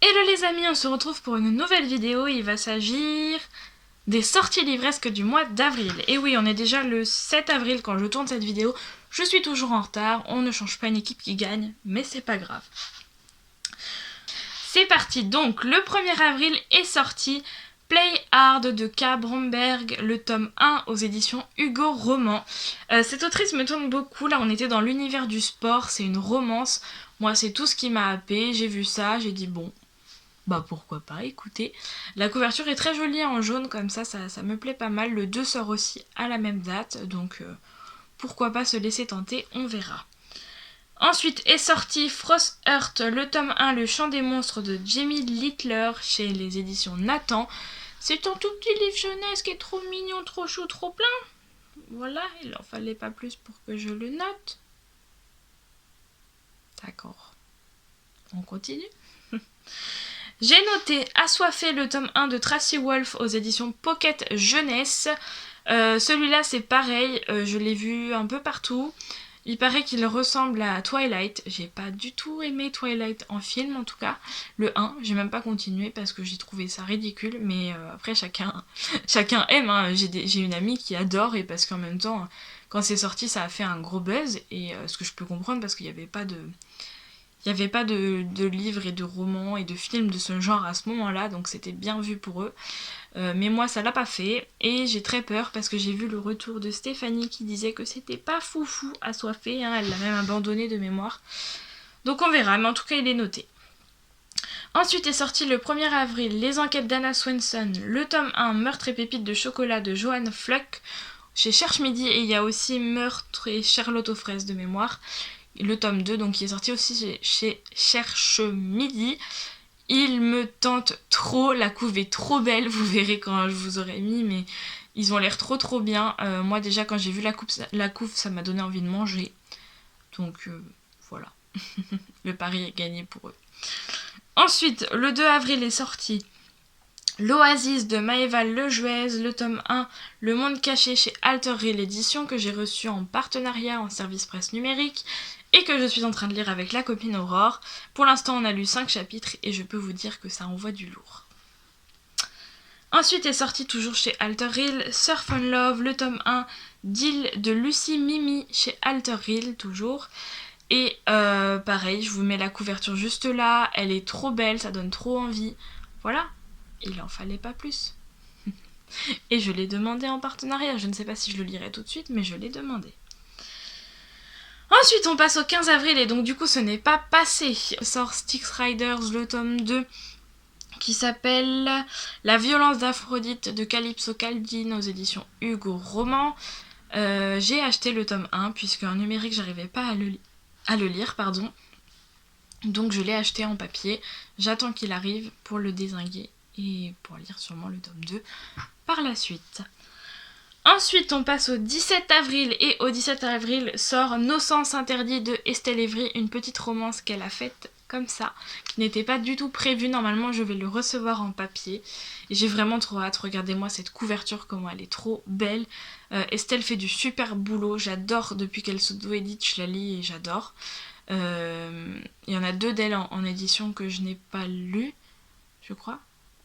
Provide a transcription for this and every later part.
Hello les amis, on se retrouve pour une nouvelle vidéo. Il va s'agir des sorties livresques du mois d'avril. Et oui, on est déjà le 7 avril quand je tourne cette vidéo. Je suis toujours en retard, on ne change pas une équipe qui gagne, mais c'est pas grave. C'est parti, donc le 1er avril est sorti Play Hard de K. Bromberg, le tome 1 aux éditions Hugo Roman. Cette autrice me tourne beaucoup, là on était dans l'univers du sport, c'est une romance. Moi c'est tout ce qui m'a happé, j'ai vu ça, j'ai dit bon, bah pourquoi pas, écoutez. La couverture est très jolie en jaune comme ça me plaît pas mal. Le 2 sort aussi à la même date, donc pourquoi pas se laisser tenter, on verra. Ensuite est sorti Frostheart, le tome 1, le chant des monstres de Jamie Littler chez les éditions Nathan. C'est un tout petit livre jeunesse qui est trop mignon, trop chou, trop plein. Voilà, il en fallait pas plus pour que je le note. D'accord. On continue. J'ai noté Assoiffé, le tome 1 de Tracy Wolff aux éditions Pocket Jeunesse. Celui-là c'est pareil, je l'ai vu un peu partout. Il paraît qu'il ressemble à Twilight. J'ai pas du tout aimé Twilight en film en tout cas. Le 1, j'ai même pas continué parce que j'ai trouvé ça ridicule. Mais après chacun aime. Hein. J'ai une amie qui adore et parce qu'en même temps, quand c'est sorti, ça a fait un gros buzz. Et ce que je peux comprendre parce qu'il n'y avait pas de livres et de romans et de films de ce genre à ce moment-là, donc c'était bien vu pour eux. Mais moi ça l'a pas fait et j'ai très peur parce que j'ai vu le retour de Stéphanie qui disait que c'était pas foufou Assoiffé, hein, elle l'a même abandonné de mémoire. Donc on verra, mais en tout cas il est noté. Ensuite est sorti le 1er avril Les enquêtes d'Anna Swenson, le tome 1 Meurtre et pépites de chocolat de Joanne Fluck chez Cherche Midi, et il y a aussi Meurtre et Charlotte aux fraises de mémoire. Le tome 2, donc qui est sorti aussi chez Cherche Midi. Il me tente trop, la couve est trop belle, vous verrez quand je vous aurai mis, mais ils ont l'air trop bien. Moi déjà quand j'ai vu la couve, ça m'a donné envie de manger. Donc voilà, le pari est gagné pour eux. Ensuite, le 2 avril est sorti L'Oasis de Maëva Lejuez, le tome 1, Le Monde Caché chez Alter Reel Édition, que j'ai reçu en partenariat en service presse numérique et que je suis en train de lire avec la copine Aurore. Pour l'instant, on a lu 5 chapitres et je peux vous dire que ça envoie du lourd. Ensuite est sorti toujours chez Alter Reel Surf and Love, le tome 1, Deal de Lucie Mimi chez Alter Reel toujours. Et pareil, je vous mets la couverture juste là, elle est trop belle, ça donne trop envie. Voilà. Il en fallait pas plus. Et je l'ai demandé en partenariat. Je ne sais pas si je le lirai tout de suite, mais je l'ai demandé. Ensuite, on passe au 15 avril, et donc du coup, ce n'est pas passé. Sort Styx Riders, le tome 2, qui s'appelle La violence d'Aphrodite de Calypso Caldine aux éditions Hugo Roman. J'ai acheté le tome 1, puisque en numérique, j'arrivais pas à le lire. Donc je l'ai acheté en papier. J'attends qu'il arrive pour le dézinguer et pour lire sûrement le tome 2 par la suite. Ensuite, on passe au 17 avril, et au 17 avril sort Nos sens interdits de Estelle Evry, une petite romance qu'elle a faite comme ça, qui n'était pas du tout prévue. Normalement, je vais le recevoir en papier et j'ai vraiment trop hâte. Regardez-moi cette couverture, comment elle est trop belle. Estelle fait du super boulot, j'adore. Depuis qu'elle s'auto-édite, je la lis et j'adore. Il y en a 2 d'elle en édition que je n'ai pas lu, je crois.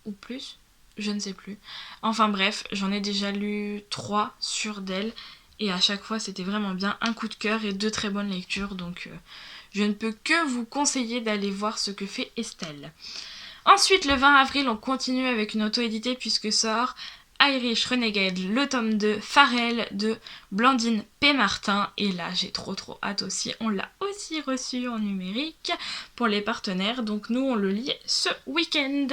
Ou plus, je ne sais plus. Enfin bref, j'en ai déjà lu 3 sur d'elle et à chaque fois c'était vraiment bien, un coup de cœur et 2 très bonnes lectures, donc je ne peux que vous conseiller d'aller voir ce que fait Estelle. Ensuite, le 20 avril, on continue avec une auto-éditée puisque sort Irish Renegade, le tome 2, Pharrell de Blandine P. Martin. Et là, j'ai trop hâte aussi. On l'a aussi reçu en numérique pour les partenaires. Donc nous, on le lit ce week-end.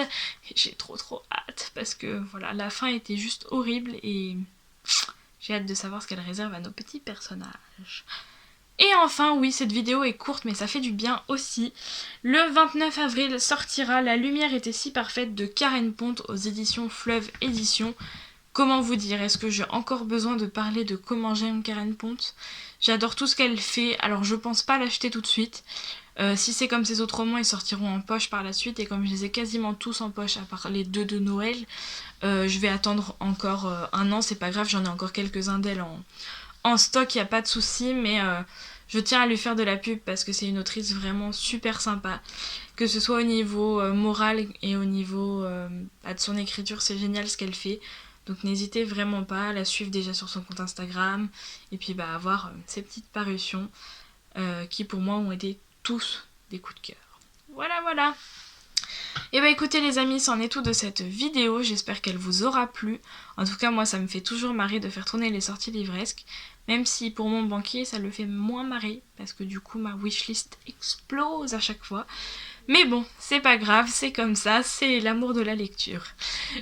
Et j'ai trop hâte parce que voilà, la fin était juste horrible et j'ai hâte de savoir ce qu'elle réserve à nos petits personnages. Et enfin, oui, cette vidéo est courte, mais ça fait du bien aussi. Le 29 avril sortira La lumière était si parfaite de Karen Ponte aux éditions Fleuve Éditions. Comment vous dire, est-ce que j'ai encore besoin de parler de comment j'aime Karen Ponte ? J'adore tout ce qu'elle fait, alors je pense pas l'acheter tout de suite. Si c'est comme ces autres romans, ils sortiront en poche par la suite, et comme je les ai quasiment tous en poche, à part les 2 de Noël, je vais attendre encore 1 an, c'est pas grave, j'en ai encore quelques-uns d'elle en stock, y a pas de souci, mais Je tiens à lui faire de la pub parce que c'est une autrice vraiment super sympa. Que ce soit au niveau moral et au niveau de son écriture, c'est génial ce qu'elle fait. Donc n'hésitez vraiment pas à la suivre déjà sur son compte Instagram et puis à voir ses petites parutions qui pour moi ont été tous des coups de cœur. Voilà. Et écoutez les amis, c'en est tout de cette vidéo, j'espère qu'elle vous aura plu. En tout cas moi ça me fait toujours marrer de faire tourner les sorties livresques, même si pour mon banquier ça le fait moins marrer, parce que du coup ma wishlist explose à chaque fois. Mais bon, c'est pas grave, c'est comme ça, c'est l'amour de la lecture.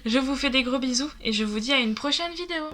Je vous fais des gros bisous et je vous dis à une prochaine vidéo.